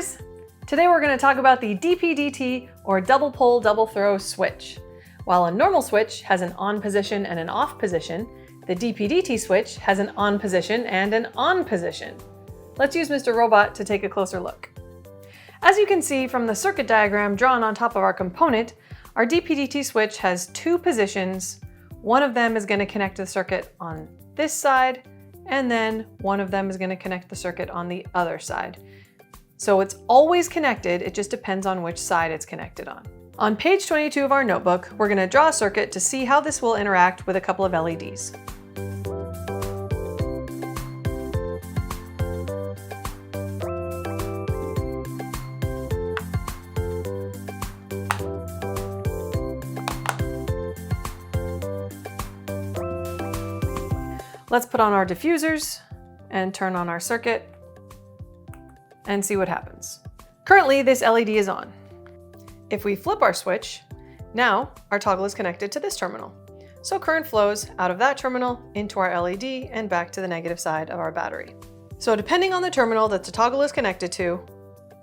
viewers! Today we're going to talk about the DPDT or double pole double throw switch. While a normal switch has an on position and an off position, the DPDT switch has an on position and an on position. Let's use Mr. Robot to take a closer look. As you can see from the circuit diagram drawn on top of our component, our DPDT switch has two positions. One of them is going to connect to the circuit on this side, and then one of them is going to connect the circuit on the other side. So it's always connected, it just depends on which side it's connected on. On page 22 of our notebook, we're going to draw a circuit to see how this will interact with a couple of LEDs. Let's put on our diffusers and turn on our circuit and see what happens. Currently, this LED is on. If we flip our switch, now our toggle is connected to this terminal. So current flows out of that terminal into our LED and back to the negative side of our battery. So depending on the terminal that the toggle is connected to,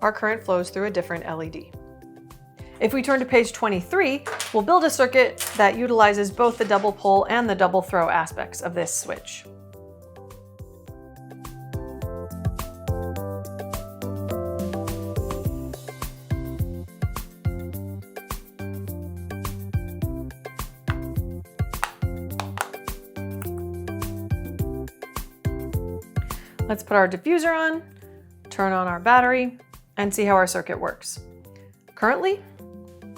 our current flows through a different LED. If we turn to page 23, we'll build a circuit that utilizes both the double pole and the double throw aspects of this switch. Let's put our diffuser on, turn on our battery, and see how our circuit works. Currently,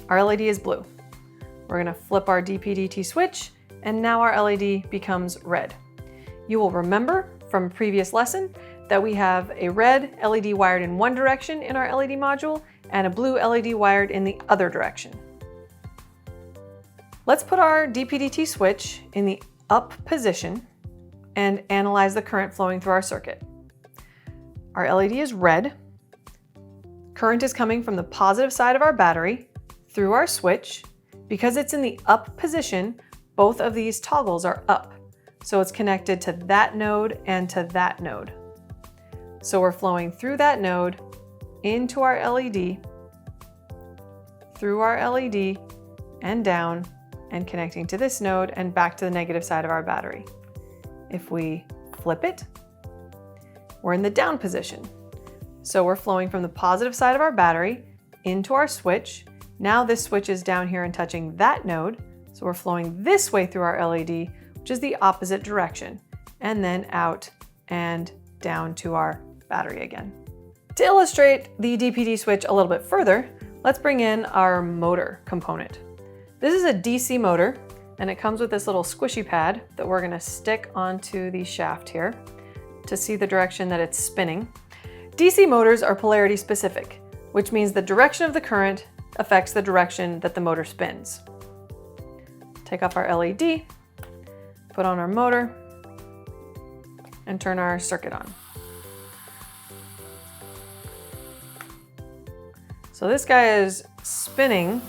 our LED is blue. We're going to flip our DPDT switch, and now our LED becomes red. You will remember from a previous lesson that we have a red LED wired in one direction in our LED module and a blue LED wired in the other direction. Let's put our DPDT switch in the up position and analyze the current flowing through our circuit. Our LED is red. Current is coming from the positive side of our battery through our switch. Because it's in the up position, both of these toggles are up. So it's connected to that node and to that node. So we're flowing through that node into our LED, through our LED, and down, and connecting to this node and back to the negative side of our battery. If we flip it, we're in the down position. So we're flowing from the positive side of our battery into our switch. Now this switch is down here and touching that node. So we're flowing this way through our LED, which is the opposite direction, and then out and down to our battery again. To illustrate the DPD switch a little bit further, let's bring in our motor component. This is a DC motor, and it comes with this little squishy pad that we're going to stick onto the shaft here to see the direction that it's spinning. DC motors are polarity specific, which means the direction of the current affects the direction that the motor spins. Take off our LED, put on our motor, and turn our circuit on. So this guy is spinning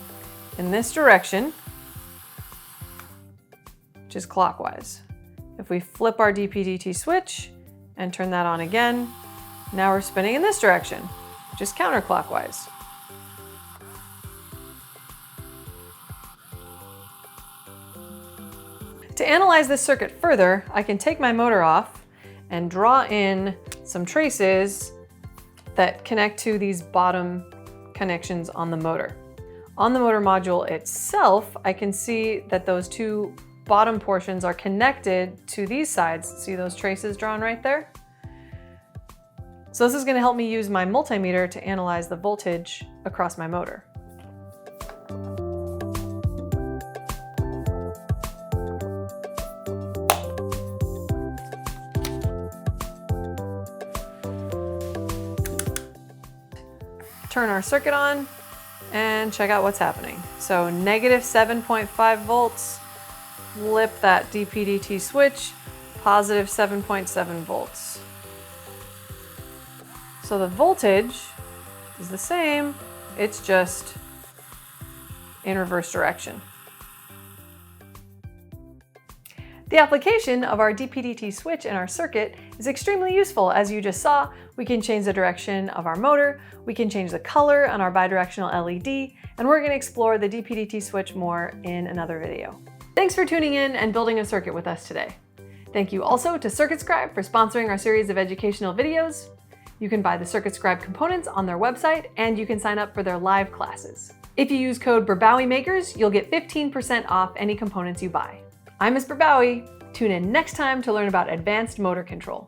in this direction, which is clockwise. If we flip our DPDT switch and turn that on again, now we're spinning in this direction, which is counterclockwise. To analyze this circuit further, I can take my motor off and draw in some traces that connect to these bottom connections on the motor. On the motor module itself, I can see that those two bottom portions are connected to these sides. See those traces drawn right there? So this is going to help me use my multimeter to analyze the voltage across my motor. Turn our circuit on and check out what's happening. So negative 7.5 volts, flip that DPDT switch, positive 7.7 volts. So the voltage is the same, it's just in reverse direction. The application of our DPDT switch in our circuit is extremely useful. As you just saw, We can change the direction of our motor, we can change the color on our bidirectional LED, and we're going to explore the DPDT switch more in another video. Thanks for tuning in and building a circuit with us today. Thank you also to Scribe for sponsoring our series of educational videos. You can buy the Scribe components on their website, and you can sign up for their live classes. If you use code Berbawy Makers, you'll get 15% off any components you buy. I'm Ms. Berbawy. Tune in next time to learn about advanced motor control.